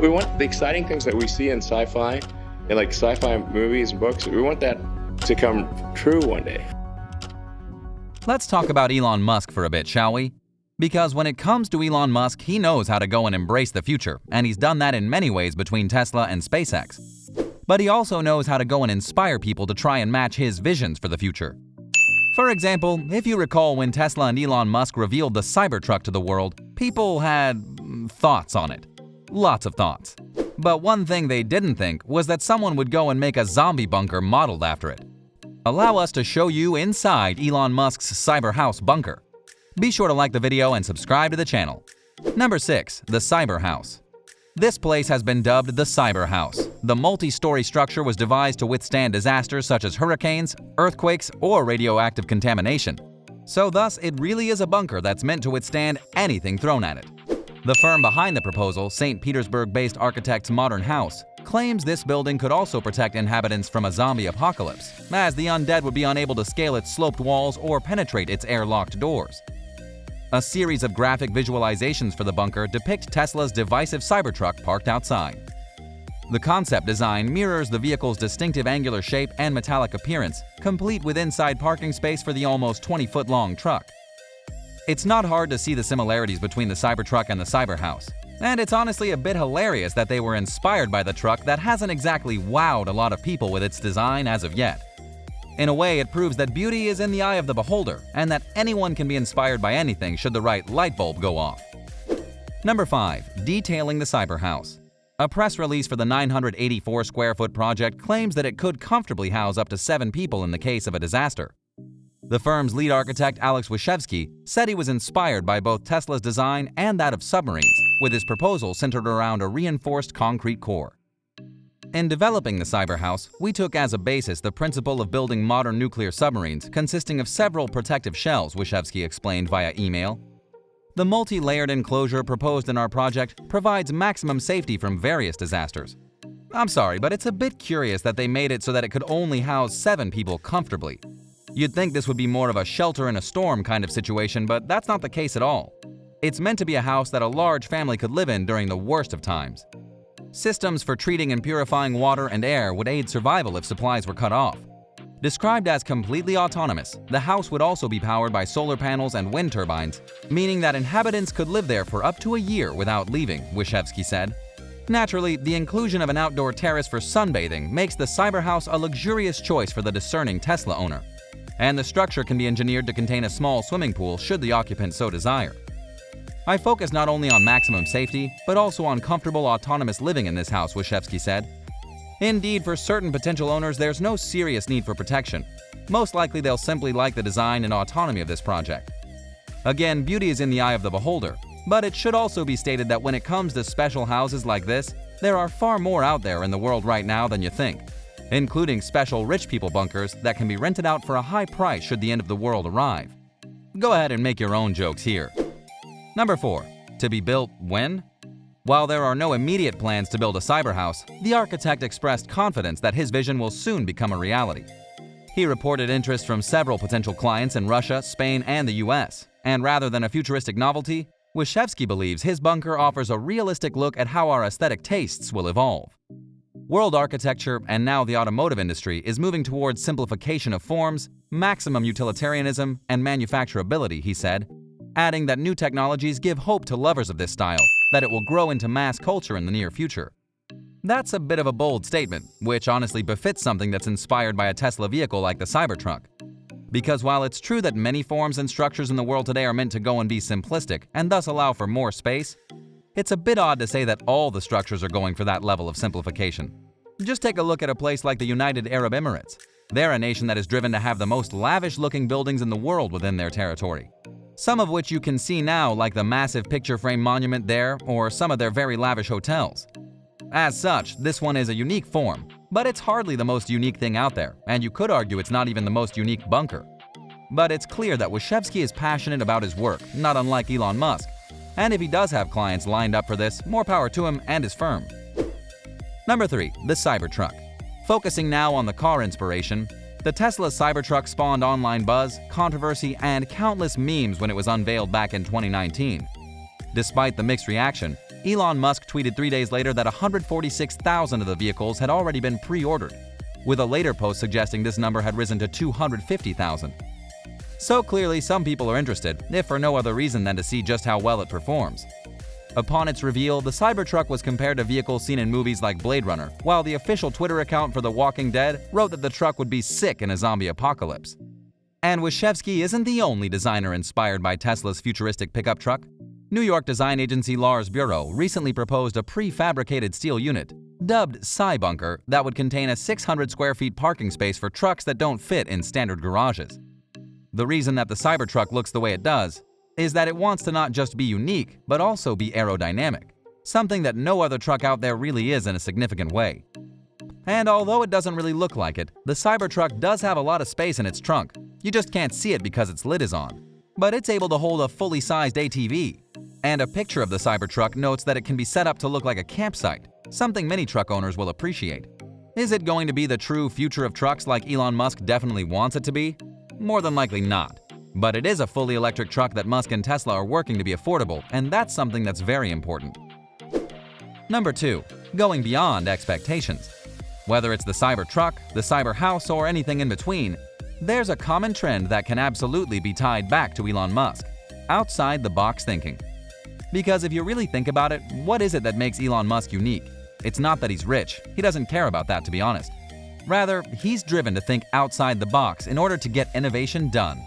We want the exciting things that we see in sci-fi, in like sci-fi movies and books. We want that to come true one day. Let's talk about Elon Musk for a bit, shall we? Because when it comes to Elon Musk, he knows how to go and embrace the future, and he's done that in many ways between Tesla and SpaceX. But he also knows how to go and inspire people to try and match his visions for the future. For example, if you recall when Tesla and Elon Musk revealed the Cybertruck to the world, people had thoughts on it. Lots of thoughts. But one thing they didn't think was that someone would go and make a zombie bunker modeled after it. Allow us to show you inside Elon Musk's Cyberhouse Bunker. Be sure to like the video and subscribe to the channel. Number 6. The Cyberhouse. This place has been dubbed the Cyberhouse. The multi-story structure was devised to withstand disasters such as hurricanes, earthquakes, or radioactive contamination. So thus, it really is a bunker that's meant to withstand anything thrown at it. The firm behind the proposal, St. Petersburg-based architect's Modern House, claims this building could also protect inhabitants from a zombie apocalypse, as the undead would be unable to scale its sloped walls or penetrate its airlocked doors. A series of graphic visualizations for the bunker depict Tesla's divisive Cybertruck parked outside. The concept design mirrors the vehicle's distinctive angular shape and metallic appearance, complete with inside parking space for the almost 20-foot-long truck. It's not hard to see the similarities between the Cybertruck and the Cyberhouse, and it's honestly a bit hilarious that they were inspired by the truck that hasn't exactly wowed a lot of people with its design as of yet. In a way, it proves that beauty is in the eye of the beholder, and that anyone can be inspired by anything should the right light bulb go off. Number 5. Detailing the Cyberhouse. A press release for the 984 square foot project claims that it could comfortably house up to 7 people in the case of a disaster. The firm's lead architect, Alex Wyszewski, said he was inspired by both Tesla's design and that of submarines, with his proposal centered around a reinforced concrete core. In developing the Cyberhouse, we took as a basis the principle of building modern nuclear submarines consisting of several protective shells, Wyszewski explained via email. The multi-layered enclosure proposed in our project provides maximum safety from various disasters. I'm sorry, but it's a bit curious that they made it so that it could only house 7 people comfortably. You'd think this would be more of a shelter in a storm kind of situation, but that's not the case at all. It's meant to be a house that a large family could live in during the worst of times. Systems for treating and purifying water and air would aid survival if supplies were cut off. Described as completely autonomous, the house would also be powered by solar panels and wind turbines, meaning that inhabitants could live there for up to a year without leaving, Wyszewski said. Naturally, the inclusion of an outdoor terrace for sunbathing makes the Cyberhouse a luxurious choice for the discerning Tesla owner. And the structure can be engineered to contain a small swimming pool should the occupant so desire. I focus not only on maximum safety, but also on comfortable autonomous living in this house, Wyszewski said. Indeed, for certain potential owners, there's no serious need for protection. Most likely they'll simply like the design and autonomy of this project. Again, beauty is in the eye of the beholder, but it should also be stated that when it comes to special houses like this, there are far more out there in the world right now than you think, including special rich people bunkers that can be rented out for a high price should the end of the world arrive. Go ahead and make your own jokes here. Number 4. To be built when? While there are no immediate plans to build a Cyberhouse, the architect expressed confidence that his vision will soon become a reality. He reported interest from several potential clients in Russia, Spain, and the US, and rather than a futuristic novelty, Wyszewski believes his bunker offers a realistic look at how our aesthetic tastes will evolve. World architecture, and now the automotive industry, is moving towards simplification of forms, maximum utilitarianism, and manufacturability, he said, adding that new technologies give hope to lovers of this style, that it will grow into mass culture in the near future. That's a bit of a bold statement, which honestly befits something that's inspired by a Tesla vehicle like the Cybertruck. Because while it's true that many forms and structures in the world today are meant to go and be simplistic and thus allow for more space, it's a bit odd to say that all the structures are going for that level of simplification. Just take a look at a place like the United Arab Emirates. They're a nation that is driven to have the most lavish-looking buildings in the world within their territory. Some of which you can see now, like the massive picture frame monument there or some of their very lavish hotels. As such, this one is a unique form, but it's hardly the most unique thing out there, and you could argue it's not even the most unique bunker. But it's clear that Wyszewski is passionate about his work, not unlike Elon Musk, and if he does have clients lined up for this, more power to him and his firm. Number 3. The Cybertruck. Focusing now on the car inspiration, the Tesla Cybertruck spawned online buzz, controversy, and countless memes when it was unveiled back in 2019. Despite the mixed reaction, Elon Musk tweeted 3 days later that 146,000 of the vehicles had already been pre-ordered, with a later post suggesting this number had risen to 250,000. So clearly some people are interested, if for no other reason than to see just how well it performs. Upon its reveal, the Cybertruck was compared to vehicles seen in movies like Blade Runner, while the official Twitter account for The Walking Dead wrote that the truck would be sick in a zombie apocalypse. And Wachowski isn't the only designer inspired by Tesla's futuristic pickup truck. New York design agency Lars Bureau recently proposed a prefabricated steel unit, dubbed Bunker, that would contain a 600 square feet parking space for trucks that don't fit in standard garages. The reason that the Cybertruck looks the way it does is that it wants to not just be unique, but also be aerodynamic, something that no other truck out there really is in a significant way. And although it doesn't really look like it, the Cybertruck does have a lot of space in its trunk. You just can't see it because its lid is on. But it's able to hold a fully sized ATV. And a picture of the Cybertruck notes that it can be set up to look like a campsite, something many truck owners will appreciate. Is it going to be the true future of trucks like Elon Musk definitely wants it to be? More than likely not. But it is a fully electric truck that Musk and Tesla are working to be affordable, and that's something that's very important. Number 2. Going beyond expectations. Whether it's the Cybertruck, the Cyberhouse, or anything in between, there's a common trend that can absolutely be tied back to Elon Musk: outside-the-box thinking. Because if you really think about it, what is it that makes Elon Musk unique? It's not that he's rich. He doesn't care about that, to be honest. Rather, he's driven to think outside the box in order to get innovation done.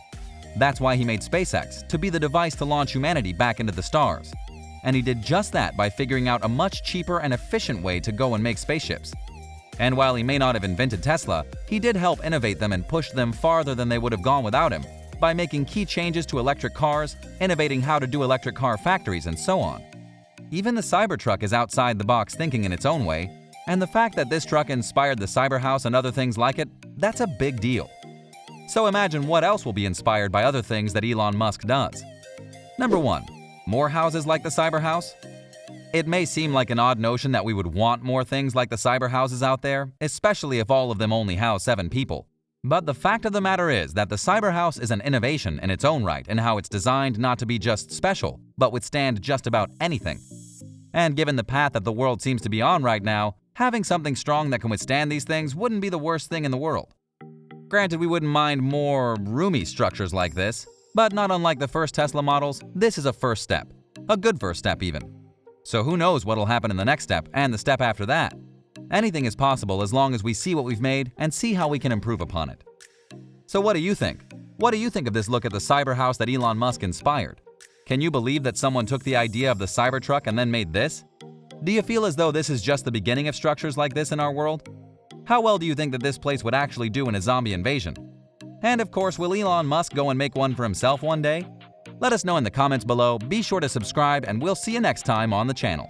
That's why he made SpaceX, to be the device to launch humanity back into the stars. And he did just that by figuring out a much cheaper and efficient way to go and make spaceships. And while he may not have invented Tesla, he did help innovate them and push them farther than they would have gone without him, by making key changes to electric cars, innovating how to do electric car factories, and so on. Even the Cybertruck is outside-the-box thinking in its own way, and the fact that this truck inspired the Cyberhouse and other things like it, that's a big deal. So imagine what else will be inspired by other things that Elon Musk does. Number 1. More houses like the Cyberhouse? It may seem like an odd notion that we would want more things like the Cyberhouses out there, especially if all of them only house 7 people. But the fact of the matter is that the Cyberhouse is an innovation in its own right in how it's designed not to be just special, but withstand just about anything. And given the path that the world seems to be on right now, having something strong that can withstand these things wouldn't be the worst thing in the world. Granted, we wouldn't mind more roomy structures like this, but not unlike the first Tesla models, this is a first step. A good first step even. So who knows what'll happen in the next step and the step after that? Anything is possible as long as we see what we've made and see how we can improve upon it. So what do you think? What do you think of this look at the Cyberhouse that Elon Musk inspired? Can you believe that someone took the idea of the Cybertruck and then made this? Do you feel as though this is just the beginning of structures like this in our world? How well do you think that this place would actually do in a zombie invasion? And of course, will Elon Musk go and make one for himself one day? Let us know in the comments below, be sure to subscribe, and we'll see you next time on the channel.